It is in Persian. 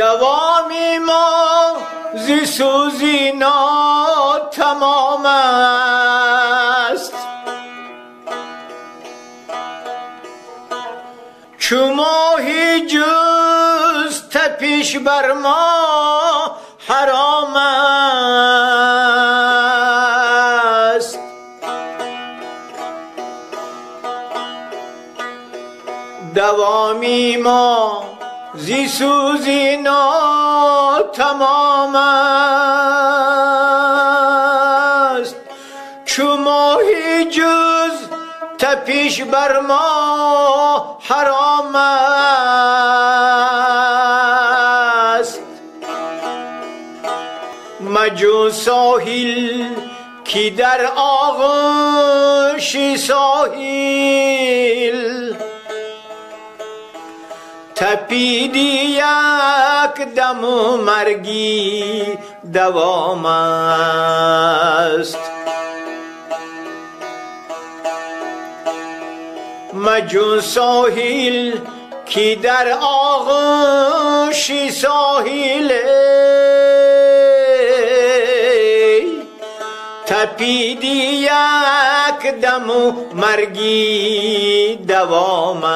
دوامی ما ز سوزی ناتمام است، چو ماهی جز تپش بر ما حرام است. دوامی ما زی سوزی ناتمام است، چو ماهی جز تپش بر ما حرام است. مجو ساحل کی در آغوش ساحل، تپیدی یک دم و مرگی دوام است. مجو ساحل کی در آغوش ساحل، تپیدی یک دم و مرگی دوام است.